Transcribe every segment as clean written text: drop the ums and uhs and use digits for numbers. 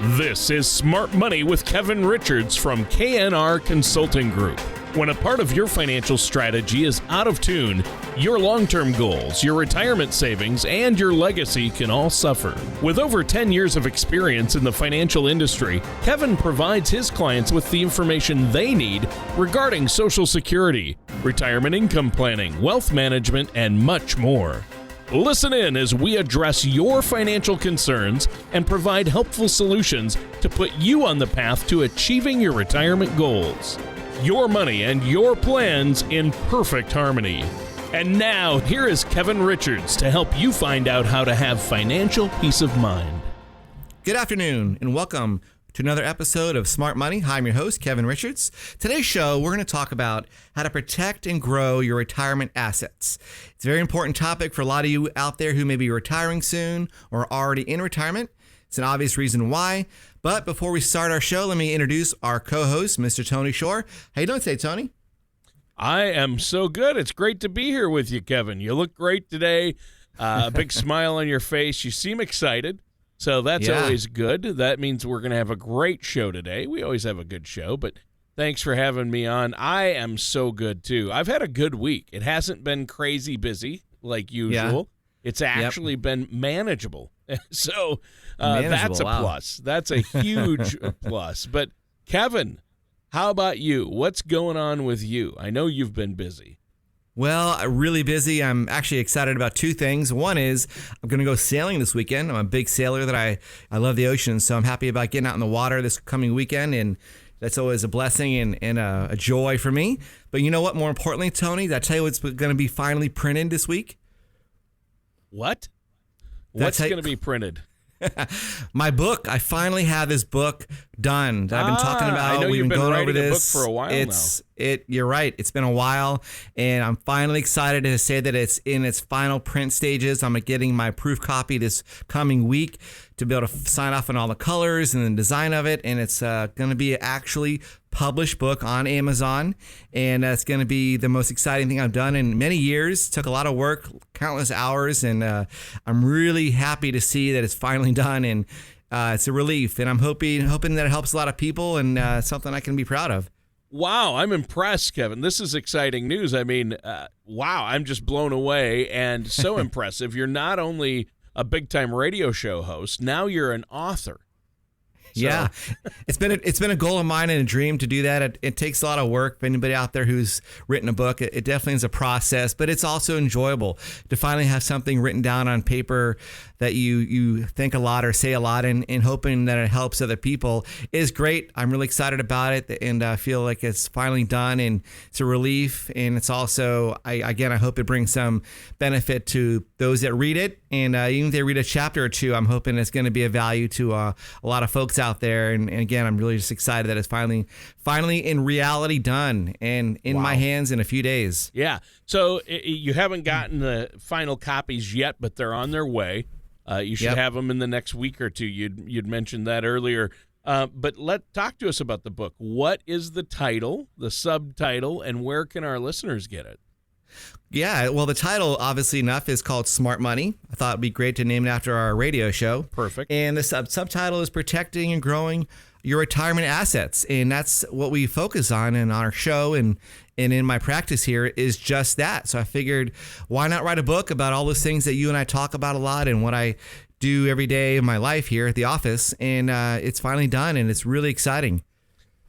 This is Smart Money with Kevin Richards from KNR Consulting Group. When a part of your financial strategy is out of tune, your long-term goals, your retirement savings, and your legacy can all suffer. With over 10 years of experience in the financial industry, Kevin provides his clients with the information they need regarding Social Security, retirement income planning, wealth management, and much more. Listen in as we address your financial concerns and provide helpful solutions to put you on the path to achieving your retirement goals. Your money and your plans in perfect harmony. And now, here is Kevin Richards to help you find out how to have financial peace of mind. Good afternoon, and welcome to another episode of Smart Money. Hi, I'm your host, Kevin Richards. Today's show, we're going to talk about how to protect and grow your retirement assets. It's a very important topic for a lot of you out there who may be retiring soon or already in retirement. It's an obvious reason why. But before we start our show, let me introduce our co-host, Mr. Tony Shore. How you doing today, Tony? I am so good. It's great to be here with you, Kevin. You look great today. A big smile on your face. You seem excited. So that's always good. That means we're going to have a great show today. We always have a good show, but thanks for having me on. I am so good, too. I've had a good week. It hasn't been crazy busy like usual. It's actually been manageable. So that's a plus. That's a huge plus. But Kevin, how about you? What's going on with you? I know you've been busy. Well, really busy. I'm actually excited about two things. One is I'm going to go sailing this weekend. I'm a big sailor that I love the ocean, so I'm happy about getting out in the water this coming weekend, and that's always a blessing and a joy for me. But you know what? More importantly, Tony, did I tell you what's going to be finally printed this week? What? What's going to be printed? My book. I finally have this book done that I've been talking about. I know We've you've been going writing over this a book for a while now. You're right. It's been a while, and I'm finally excited to say that it's in its final print stages. I'm getting my proof copy this coming week to be able to sign off on all the colors and the design of it, and it's going to be actually published book on Amazon, and it's going to be the most exciting thing I've done in many years. It took a lot of work, countless hours, and I'm really happy to see that it's finally done, and it's a relief, and I'm hoping that it helps a lot of people and something I can be proud of. Wow, I'm impressed, Kevin. This is exciting news. I mean, wow, I'm just blown away and so impressive. You're not only a big-time radio show host, now you're an author. So. Yeah, it's been a goal of mine and a dream to do that. It takes a lot of work. For anybody out there who's written a book, it definitely is a process, but it's also enjoyable to finally have something written down on paper that you think a lot or say a lot, and hoping that it helps other people is great. I'm really excited about it, and I feel like it's finally done, and it's a relief. And it's also, I hope it brings some benefit to those that read it, and even if they read a chapter or two, I'm hoping it's going to be of value to a lot of folks out there. And again, I'm really just excited that it's finally in reality done and in my hands in a few days. Yeah. So you haven't gotten the final copies yet, but they're on their way. You should have them in the next week or two. You'd mentioned that earlier. But talk to us about the book. What is the title, the subtitle, and where can our listeners get it? Yeah, well, the title, obviously enough, is called Smart Money. I thought it'd be great to name it after our radio show. Perfect. And the subtitle is Protecting and Growing Your Retirement Assets. And that's what we focus on in our show and in my practice here is just that. So I figured, why not write a book about all those things that you and I talk about a lot and what I do every day of my life here at the office. And it's finally done, and it's really exciting.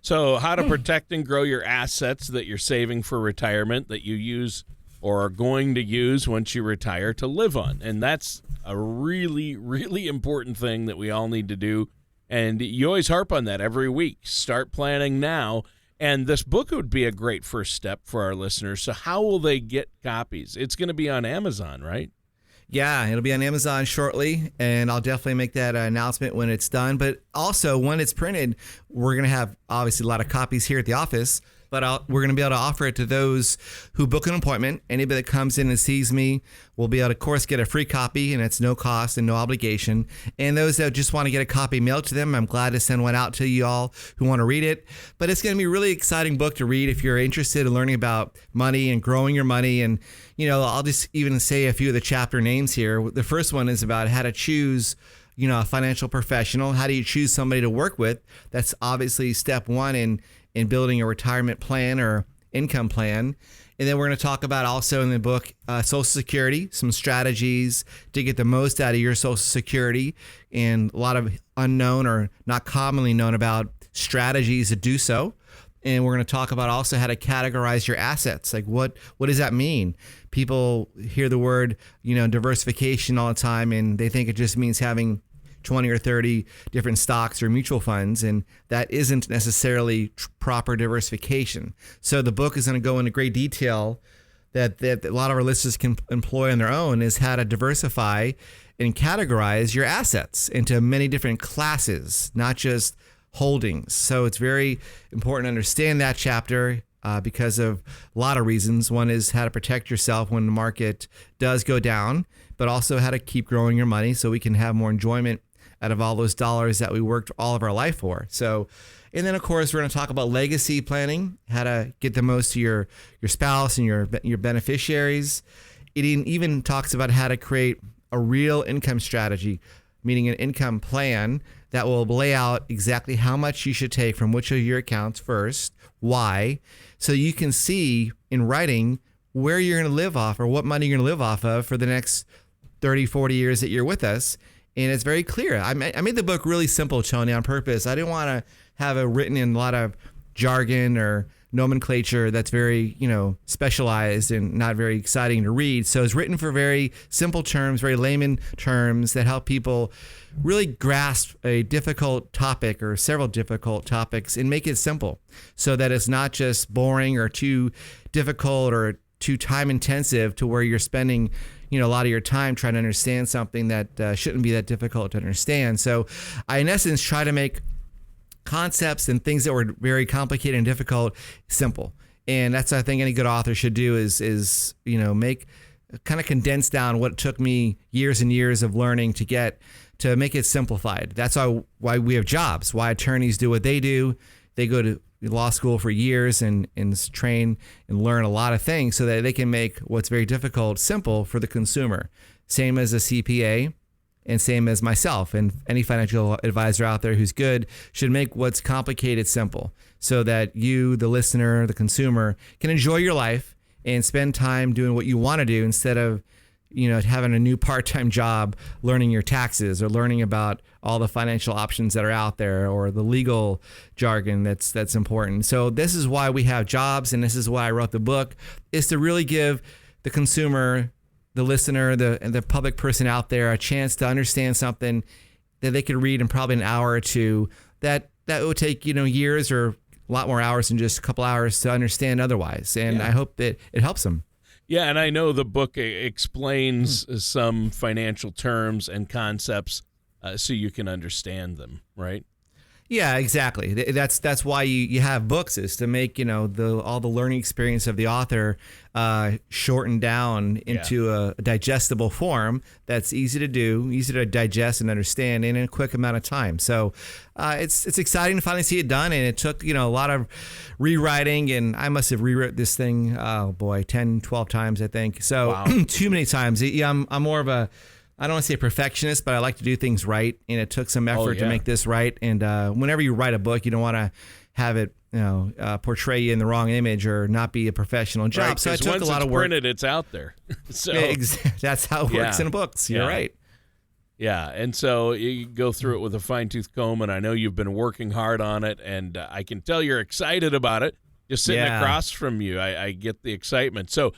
So how to protect and grow your assets that you're saving for retirement that you use or are going to use once you retire to live on. And that's a really, really important thing that we all need to do. And you always harp on that every week. Start planning now. And this book would be a great first step for our listeners. So how will they get copies? It's going to be on Amazon, right? Yeah, it'll be on Amazon shortly, and I'll definitely make that announcement when it's done. But also, when it's printed, we're going to have, obviously, a lot of copies here at the office. But we're going to be able to offer it to those who book an appointment. Anybody that comes in and sees me will be able to, of course, get a free copy, and it's no cost and no obligation. And those that just want to get a copy mailed to them, I'm glad to send one out to you all who want to read it. But it's going to be a really exciting book to read if you're interested in learning about money and growing your money. And, you know, I'll just even say a few of the chapter names here. The first one is about how to choose a financial professional? How do you choose somebody to work with? That's obviously step one in building a retirement plan or income plan. And then we're going to talk about also in the book, Social Security, some strategies to get the most out of your Social Security, and a lot of unknown or not commonly known about strategies to do so. And we're going to talk about also how to categorize your assets. Like what does that mean? People hear the word, diversification all the time, and they think it just means having 20 or 30 different stocks or mutual funds, and that isn't necessarily proper diversification. So the book is going to go into great detail that a lot of our listeners can employ on their own, is how to diversify and categorize your assets into many different classes, not just holdings. So it's very important to understand that chapter because of a lot of reasons. One is how to protect yourself when the market does go down, but also how to keep growing your money so we can have more enjoyment out of all those dollars that we worked all of our life for. So, and then of course we're going to talk about legacy planning, how to get the most to your spouse and your beneficiaries. It even talks about how to create a real income strategy, meaning an income plan that will lay out exactly how much you should take from which of your accounts first, why, so you can see in writing where you're going to live off or what money you're going to live off of for the next 30, 40 years that you're with us. And it's very clear. I made the book really simple, Tony, on purpose. I didn't want to have it written in a lot of jargon or nomenclature that's very, specialized and not very exciting to read. So it's written for very simple terms, very layman terms that help people really grasp a difficult topic or several difficult topics and make it simple so that it's not just boring or too difficult or too time intensive to where you're spending a lot of your time trying to understand something that shouldn't be that difficult to understand. So I, in essence, try to make concepts and things that were very complicated and difficult simple. And that's what I think any good author should do is make kind of condense down what it took me years and years of learning to make it simplified. That's why we have jobs, why attorneys do what they do. They go to law school for years and train and learn a lot of things so that they can make what's very difficult simple for the consumer. Same as a CPA and same as myself, and any financial advisor out there who's good should make what's complicated simple so that you, the listener, the consumer, can enjoy your life and spend time doing what you want to do instead of having a new part-time job, learning your taxes or learning about all the financial options that are out there or the legal jargon that's important. So this is why we have jobs, and this is why I wrote the book, is to really give the consumer, the listener, the public person out there a chance to understand something that they could read in probably an hour or two that would take years or a lot more hours than just a couple hours to understand otherwise. And I hope that it helps them. Yeah, and I know the book explains some financial terms and concepts so you can understand them, right? Yeah, exactly. That's why you have books, is to make all the learning experience of the author shortened down into a digestible form that's easy to do, easy to digest and understand in a quick amount of time. So it's exciting to finally see it done, and it took a lot of rewriting, and I must have rewritten this thing 10, 12 times, I think. So wow. Too many times. Yeah, I'm more of a, I don't want to say a perfectionist, but I like to do things right, and it took some effort to make this right. And whenever you write a book, you don't want to have it, portray you in the wrong image or not be a professional job. Right, so it took a lot of work. Printed, it's out there. So that's how it works in books. You're right. Yeah, and so you go through it with a fine-tooth comb, and I know you've been working hard on it, and I can tell you're excited about it. Just sitting across from you, I get the excitement. So.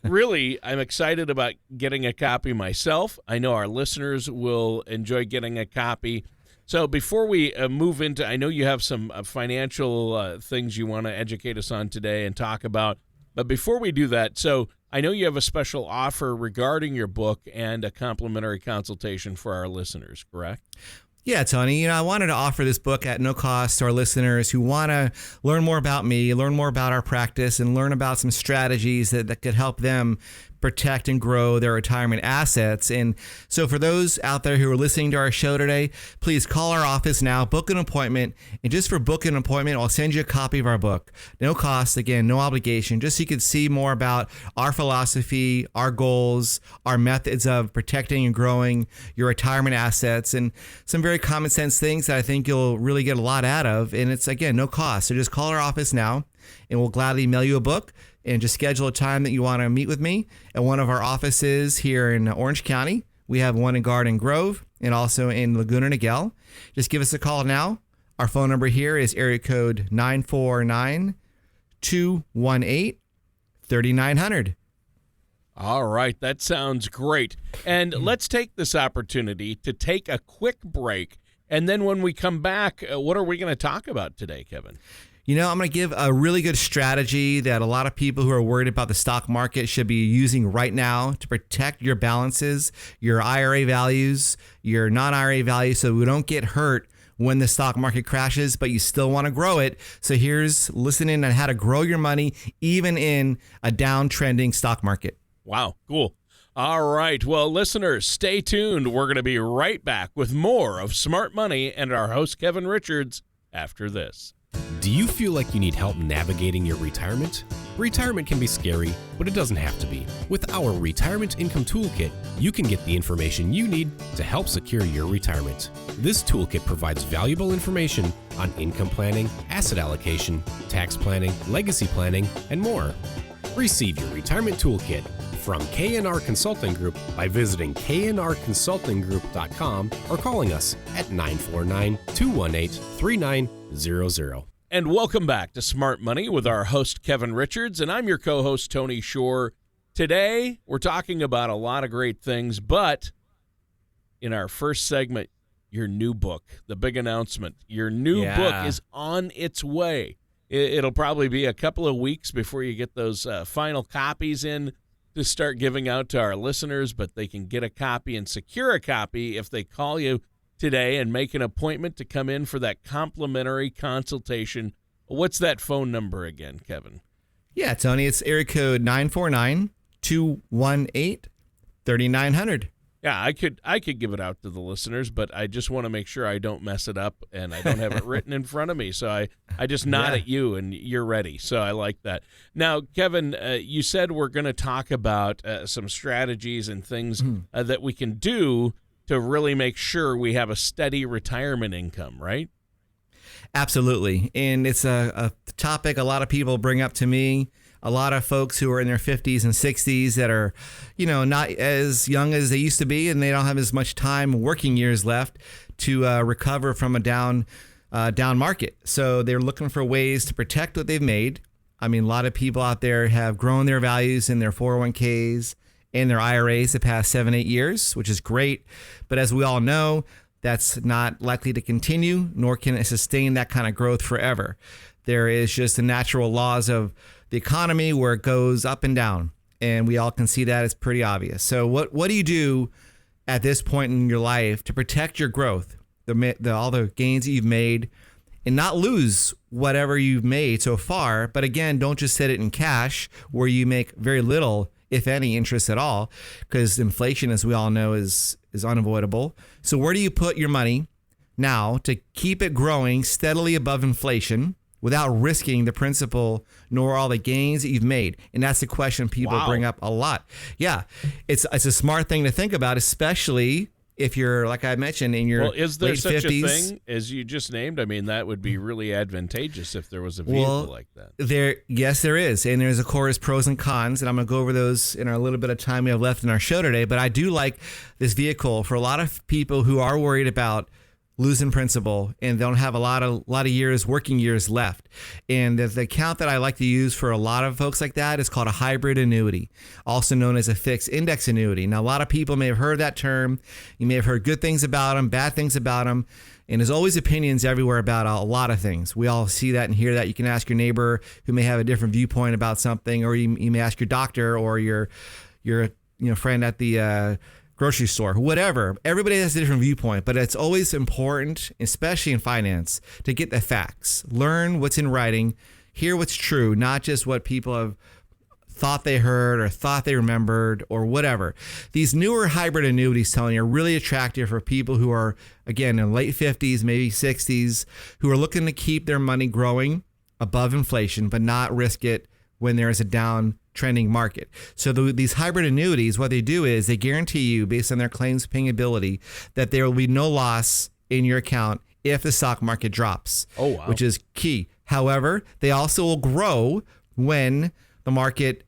Really, I'm excited about getting a copy myself. I know our listeners will enjoy getting a copy. So before we move into, I know you have some financial things you want to educate us on today and talk about. But before we do that, so I know you have a special offer regarding your book and a complimentary consultation for our listeners, correct? Yeah, Tony, I wanted to offer this book at no cost to our listeners who want to learn more about me, learn more about our practice, and learn about some strategies that could help them protect and grow their retirement assets. And so for those out there who are listening to our show today, please call our office now, book an appointment. And just for booking an appointment, I'll send you a copy of our book. No cost, again, no obligation, just so you can see more about our philosophy, our goals, our methods of protecting and growing your retirement assets, and some very common sense things that I think you'll really get a lot out of. And it's, again, no cost. So just call our office now and we'll gladly mail you a book, and just schedule a time that you want to meet with me at one of our offices here in Orange County. We have one in Garden Grove and also in Laguna Niguel. Just give us a call now. Our phone number here is area code 949-218-3900. All right, that sounds great. And let's take this opportunity to take a quick break. And then when we come back, what are we going to talk about today, Kevin? I'm going to give a really good strategy that a lot of people who are worried about the stock market should be using right now to protect your balances, your IRA values, your non-IRA values, so we don't get hurt when the stock market crashes, but you still want to grow it. So here's listening on how to grow your money even in a downtrending stock market. Wow, cool. All right. Well, listeners, stay tuned. We're going to be right back with more of Smart Money and our host, Kevin Richards, after this. Do you feel like you need help navigating your retirement? Retirement can be scary, but it doesn't have to be. With our Retirement Income Toolkit, you can get the information you need to help secure your retirement. This toolkit provides valuable information on income planning, asset allocation, tax planning, legacy planning, and more. Receive your Retirement Toolkit from K&R Consulting Group by visiting knrconsultinggroup.com or calling us at 949-218-3900. And welcome back to Smart Money with our host, Kevin Richards, and I'm your co-host, Tony Shore. Today, we're talking about a lot of great things, but in our first segment, your new book, the big announcement. Your new book is on its way. It'll probably be a couple of weeks before you get those final copies in to start giving out to our listeners, but they can get a copy and secure a copy if they call you today and make an appointment to come in for that complimentary consultation. What's that phone number again, Kevin? Yeah, Tony, it's area code 949-218-3900. Yeah, I could give it out to the listeners, but I just want to make sure I don't mess it up, and I don't have it written in front of me. So I just nod at you, and you're ready. So I like that. Now, Kevin, you said we're going to talk about some strategies and things that we can do to really make sure we have a steady retirement income, right? Absolutely. And it's a topic a lot of people bring up to me. A lot of folks who are in their 50s and 60s that are, not as young as they used to be, and they don't have as much time, working years left to recover from a down market. So they're looking for ways to protect what they've made. I mean, a lot of people out there have grown their values in their 401ks and their IRAs the past 7-8 years, which is great. But as we all know, that's not likely to continue, nor can it sustain that kind of growth forever. There is just the natural laws of the economy where it goes up and down, and we all can see that. It's pretty obvious. So what do you do at this point in your life to protect your growth, all the gains that you've made, and not lose whatever you've made so far? But again, don't just set it in cash where you make very little, if any, interest at all, because inflation, as we all know, is unavoidable. So where do you put your money now to keep it growing steadily above inflation without risking the principal nor all the gains that you've made? And that's the question people bring up a lot. Yeah, it's a smart thing to think about, especially if you're, like I mentioned, in your is there late such 50s. a thing as you just named? I mean, that would be really advantageous if there was a vehicle like that. Yes, there is. And there's, of course, pros and cons. And I'm going to go over those in our little bit of time we have left in our show today. But I do like this vehicle for a lot of people who are worried about losing principal and don't have a lot of years, working years left. And the account that I like to use for a lot of folks like that is called a hybrid annuity, also known as a fixed index annuity. Now, a lot of people may have heard that term. You may have heard good things about them, bad things about them. And there's always opinions everywhere about a lot of things. We all see that and hear that. You can ask your neighbor who may have a different viewpoint about something, or you may ask your doctor or your friend at the grocery store, whatever. Everybody has a different viewpoint, but it's always important, especially in finance, to get the facts, learn what's in writing, hear what's true, not just what people have thought they heard or thought they remembered or whatever. These newer hybrid annuities, Tony, are really attractive for people who are, again, in late 50s, maybe 60s, who are looking to keep their money growing above inflation, but not risk it when there is a down trending market. So these hybrid annuities, what they do is they guarantee you, based on their claims paying ability, that there will be no loss in your account if the stock market drops, which is key. However, they also will grow when the market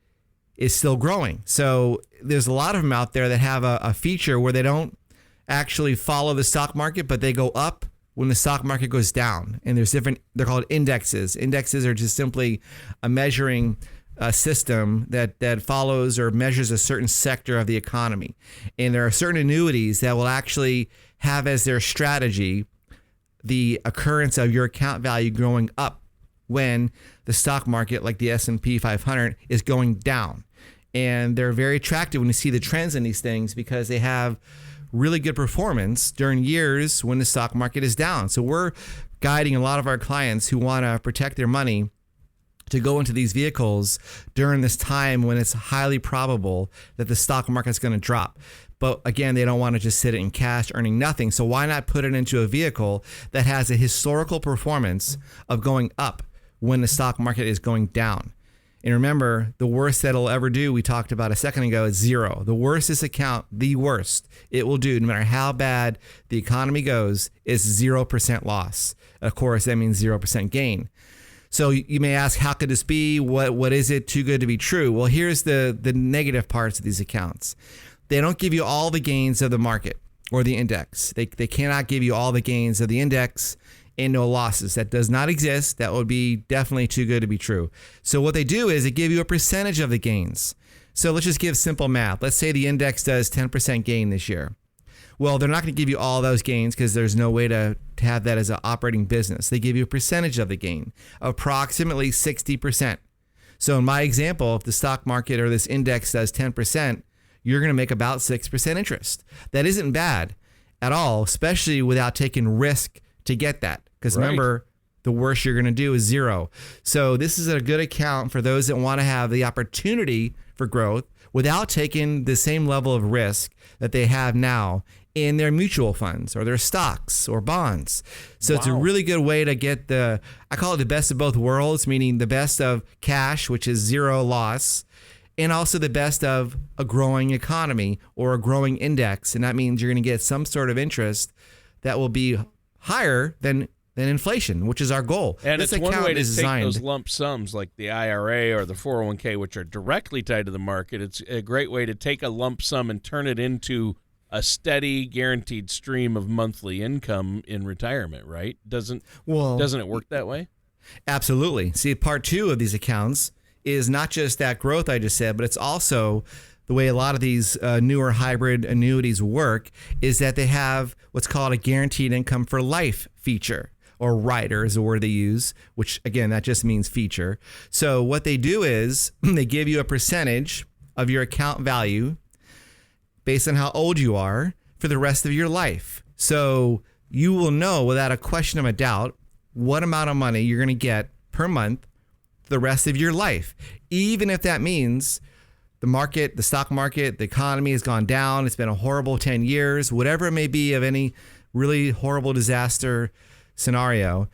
is still growing. So there's a lot of them out there that have a feature where they don't actually follow the stock market, but they go up when the stock market goes down. And there's different, they're called indexes. Indexes are just simply a measuring system that follows or measures a certain sector of the economy. And there are certain annuities that will actually have as their strategy the occurrence of your account value growing up when the stock market, like the S&P 500, is going down. And they're very attractive when you see the trends in these things because they have really good performance during years when the stock market is down. So we're guiding a lot of our clients who want to protect their money to go into these vehicles during this time when it's highly probable that the stock market is going to drop. But again, they don't want to just sit it in cash earning nothing. So why not put it into a vehicle that has a historical performance of going up when the stock market is going down? And remember, the worst that it'll ever do, we talked about a second ago, is zero. The worst this account, the worst it will do, no matter how bad the economy goes, is 0% loss. Of course, that means 0% gain. So you may ask, how could this be? What is it too good to be true? Well, here's the negative parts of these accounts. They don't give you all the gains of the market or the index. They cannot give you all the gains of the index and no losses. That does not exist. That would be definitely too good to be true. So what they do is they give you a percentage of the gains. So let's just give simple math. Let's say the index does 10% gain this year. Well, they're not going to give you all those gains because there's no way to have that as an operating business. They give you a percentage of the gain, approximately 60%. So in my example, if the stock market or this index does 10%, you're going to make about 6% interest. That isn't bad at all, especially without taking risk to get that. Because remember, the worst you're going to do is zero. So this is a good account for those that want to have the opportunity for growth without taking the same level of risk that they have now in their mutual funds or their stocks or bonds. So it's a really good way to get I call it the best of both worlds, meaning the best of cash, which is zero loss, and also the best of a growing economy or a growing index. And that means you're going to get some sort of interest that will be higher than inflation, which is our goal. And this it's one way to is take designed. those lump sums like the IRA or the 401k, which are directly tied to the market. It's a great way to take a lump sum and turn it into a steady, guaranteed stream of monthly income in retirement, right? Doesn't it work that way? Absolutely. See, part two of these accounts is not just that growth I just said, but it's also the way a lot of these newer hybrid annuities work is that they have what's called a guaranteed income for life feature, or rider is the word they use, which again, that just means feature. So what they do is they give you a percentage of your account value based on how old you are for the rest of your life. So you will know without a question of a doubt what amount of money you're going to get per month for the rest of your life, even if that means the market, the stock market, the economy has gone down. It's been a horrible 10 years, whatever it may be of any really horrible disaster scenario.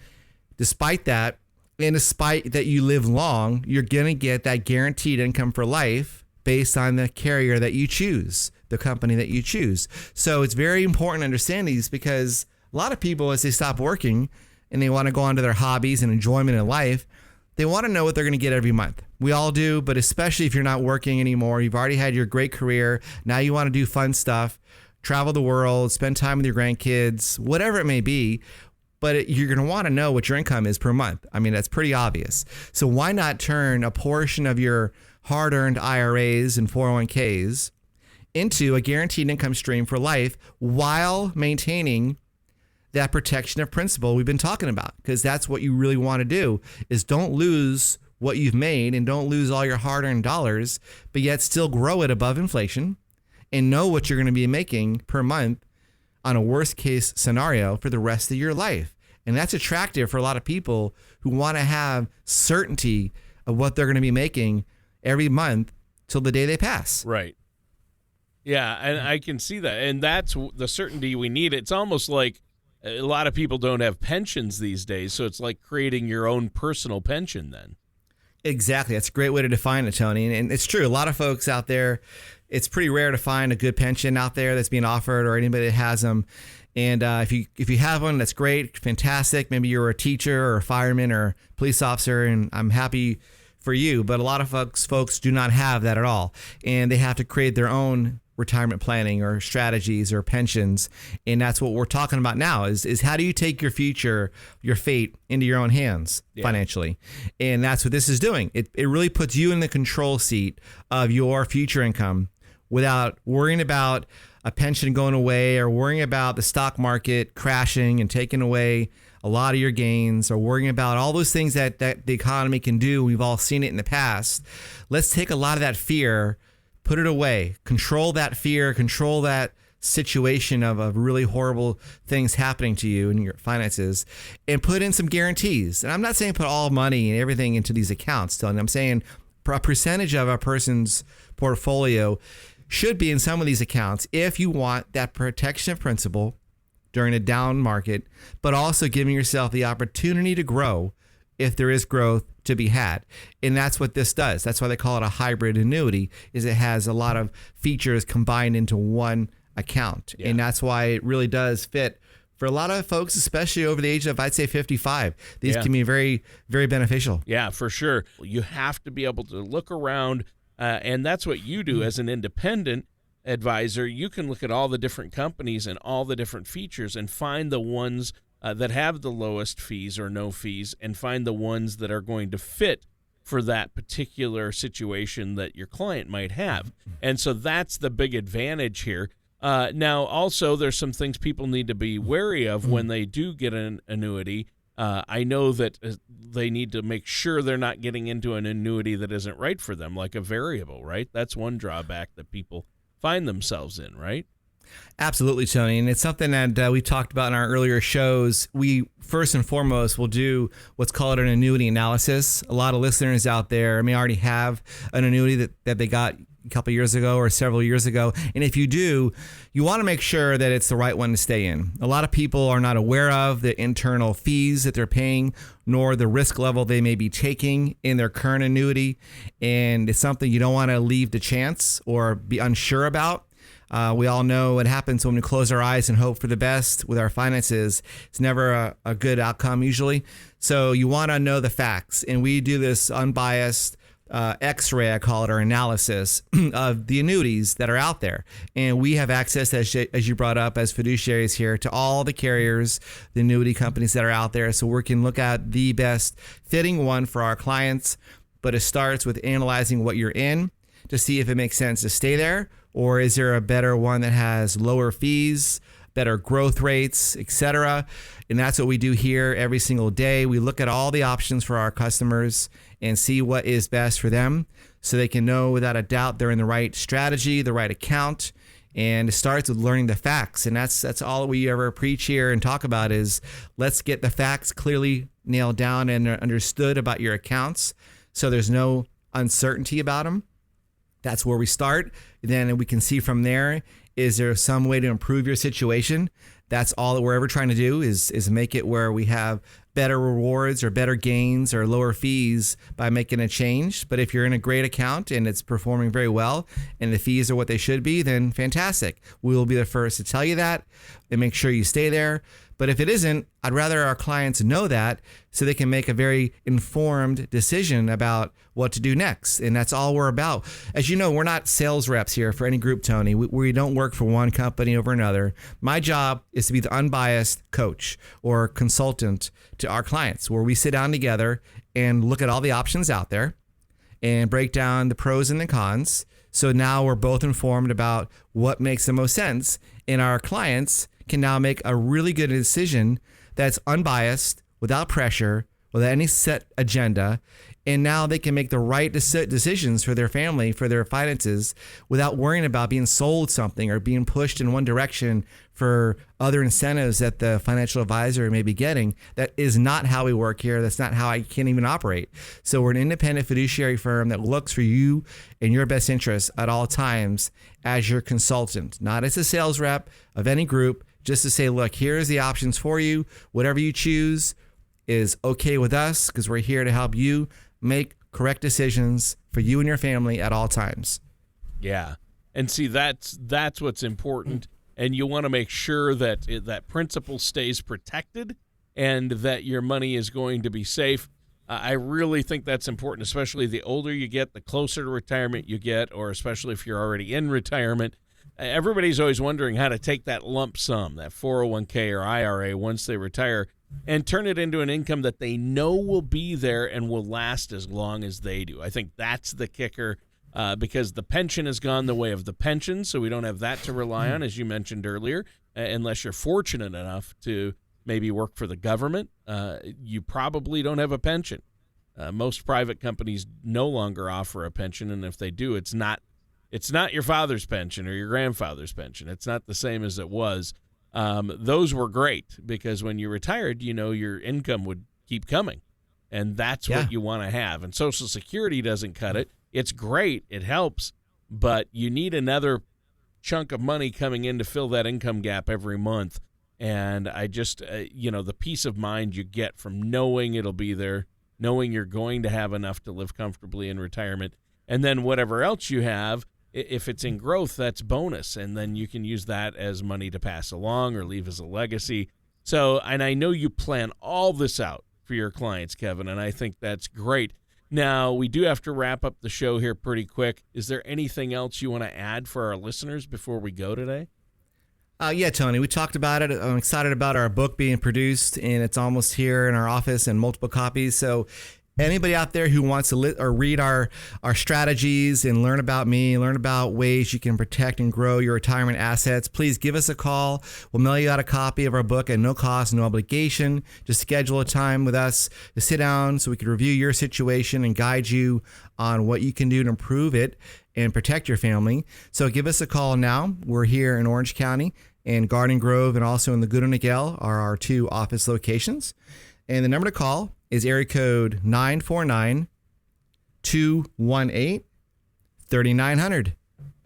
Despite that, and despite that you live long, you're going to get that guaranteed income for life based on the carrier that you choose, the company that you choose. So it's very important to understand these because a lot of people, as they stop working and they want to go on to their hobbies and enjoyment in life, they want to know what they're going to get every month. We all do, but especially if you're not working anymore, you've already had your great career. Now you want to do fun stuff, travel the world, spend time with your grandkids, whatever it may be. But you're going to want to know what your income is per month. I mean, that's pretty obvious. So why not turn a portion of your hard-earned IRAs and 401ks into a guaranteed income stream for life while maintaining that protection of principal we've been talking about? Because that's what you really want to do, is don't lose what you've made and don't lose all your hard-earned dollars, but yet still grow it above inflation and know what you're going to be making per month on a worst case scenario for the rest of your life. And that's attractive for a lot of people who want to have certainty of what they're going to be making every month till the day they pass. Right. Yeah, and I can see that. And that's the certainty we need. It's almost like a lot of people don't have pensions these days, so it's like creating your own personal pension then. Exactly. That's a great way to define it, Tony. And it's true. A lot of folks out there, it's pretty rare to find a good pension out there that's being offered or anybody that has them. And if you have one, that's great, fantastic. Maybe you're a teacher or a fireman or police officer, and I'm happy for you. But a lot of folks do not have that at all. And they have to create their own retirement planning or strategies or pensions. And that's what we're talking about now is how do you take your future, your fate into your own hands financially? And that's what this is doing. It really puts you in the control seat of your future income without worrying about a pension going away or worrying about the stock market crashing and taking away a lot of your gains or worrying about all those things that the economy can do. We've all seen it in the past. Let's take a lot of that fear, put it away, control that fear, control that situation of really horrible things happening to you and your finances, and put in some guarantees. And I'm not saying put all money and everything into these accounts, Tony. I'm saying a percentage of a person's portfolio should be in some of these accounts if you want that protection of principal during a down market, but also giving yourself the opportunity to grow if there is growth to be had. And that's what this does. That's why they call it a hybrid annuity, is it has a lot of features combined into one account. Yeah. And that's why it really does fit for a lot of folks, especially over the age of, I'd say, 55. These can be very, very beneficial. Yeah, for sure. You have to be able to look around, and that's what you do as an independent advisor. You can look at all the different companies and all the different features and find the ones that have the lowest fees or no fees, and find the ones that are going to fit for that particular situation that your client might have. And so that's the big advantage here. Now, also, there's some things people need to be wary of when they do get an annuity. I know that they need to make sure they're not getting into an annuity that isn't right for them, like a variable, right? That's one drawback that people find themselves in, right? Absolutely, Tony. And it's something that we talked about in our earlier shows. We first and foremost will do what's called an annuity analysis. A lot of listeners out there may already have an annuity that they got a couple years ago or several years ago. And if you do, you want to make sure that it's the right one to stay in. A lot of people are not aware of the internal fees that they're paying, nor the risk level they may be taking in their current annuity. And it's something you don't want to leave to chance or be unsure about. We all know what happens when we close our eyes and hope for the best with our finances. It's never a good outcome usually. So you want to know the facts. And we do this unbiased X-ray, I call it, or analysis of the annuities that are out there. And we have access, as you brought up, as fiduciaries here, to all the carriers, the annuity companies that are out there. So we can look at the best fitting one for our clients. But it starts with analyzing what you're in to see if it makes sense to stay there, or is there a better one that has lower fees, better growth rates, etc. And that's what we do here every single day. We look at all the options for our customers and see what is best for them so they can know without a doubt they're in the right strategy, the right account. And it starts with learning the facts. And that's all we ever preach here and talk about is let's get the facts clearly nailed down and understood about your accounts so there's no uncertainty about them. That's where we start. Then we can see from there, is there some way to improve your situation? That's all that we're ever trying to do is make it where we have better rewards or better gains or lower fees by making a change. But if you're in a great account and it's performing very well and the fees are what they should be, then fantastic. We will be the first to tell you that and make sure you stay there. But if it isn't, I'd rather our clients know that so they can make a very informed decision about what to do next. And that's all we're about. As you know, we're not sales reps here for any group, Tony. We don't work for one company over another. My job is to be the unbiased coach or consultant to our clients, where we sit down together and look at all the options out there and break down the pros and the cons. So now we're both informed about what makes the most sense, and our clients can now make a really good decision that's unbiased, without pressure, without any set agenda, And now they can make the right decisions for their family, for their finances, without worrying about being sold something or being pushed in one direction for other incentives that the financial advisor may be getting. That is not how we work here. That's not how I can even operate. So we're an independent fiduciary firm that looks for you and your best interests at all times as your consultant, not as a sales rep of any group, just to say, look, here's the options for you. Whatever you choose is okay with us because we're here to help you make correct decisions for you and your family at all times. Yeah. And see, that's what's important. And you want to make sure that that principal stays protected and that your money is going to be safe. I really think that's important, especially the older you get, the closer to retirement you get, or especially if you're already in retirement. Everybody's always wondering how to take that lump sum, that 401k or IRA once they retire, and turn it into an income that they know will be there and will last as long as they do. I think that's the kicker, because the pension has gone the way of the pension, so we don't have that to rely on, as you mentioned earlier, unless you're fortunate enough to maybe work for the government. You probably don't have a pension. Most private companies no longer offer a pension, and if they do, it's not your father's pension or your grandfather's pension. It's not the same as it was. Those were great because when you retired, your income would keep coming, and that's what you want to have. And Social Security doesn't cut it. It's great. It helps, but you need another chunk of money coming in to fill that income gap every month. And I just, the peace of mind you get from knowing it'll be there, knowing you're going to have enough to live comfortably in retirement, and then whatever else you have, if it's in growth, that's bonus, and then you can use that as money to pass along or leave as a legacy. So, and I know you plan all this out for your clients, Kevin, and I think that's great. Now, we do have to wrap up the show here pretty quick. Is there anything else you want to add for our listeners before we go today? Yeah, Tony, we talked about it. I'm excited about our book being produced, and it's almost here in our office in multiple copies. So anybody out there who wants to read our strategies and learn about me, learn about ways you can protect and grow your retirement assets, please give us a call. We'll mail you out a copy of our book at no cost, no obligation. Just schedule a time with us to sit down so we can review your situation and guide you on what you can do to improve it and protect your family. So give us a call now. We're here in Orange County, and Garden Grove, and also in Laguna Niguel are our 2 office locations. And the number to call is area code 949-218-3900.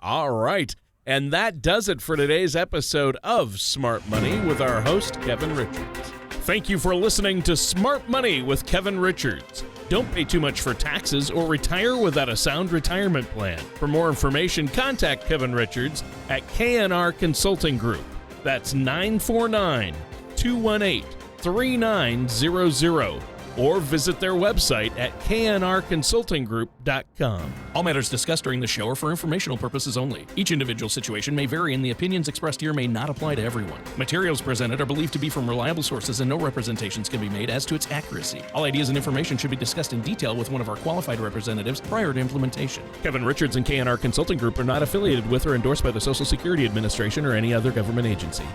All right. And that does it for today's episode of Smart Money with our host, Kevin Richards. Thank you for listening to Smart Money with Kevin Richards. Don't pay too much for taxes or retire without a sound retirement plan. For more information, contact Kevin Richards at KNR Consulting Group. That's 949-218-3900. Or visit their website at knrconsultinggroup.com. All matters discussed during the show are for informational purposes only. Each individual situation may vary, and the opinions expressed here may not apply to everyone. Materials presented are believed to be from reliable sources, and no representations can be made as to its accuracy. All ideas and information should be discussed in detail with one of our qualified representatives prior to implementation. Kevin Richards and KNR Consulting Group are not affiliated with or endorsed by the Social Security Administration or any other government agency.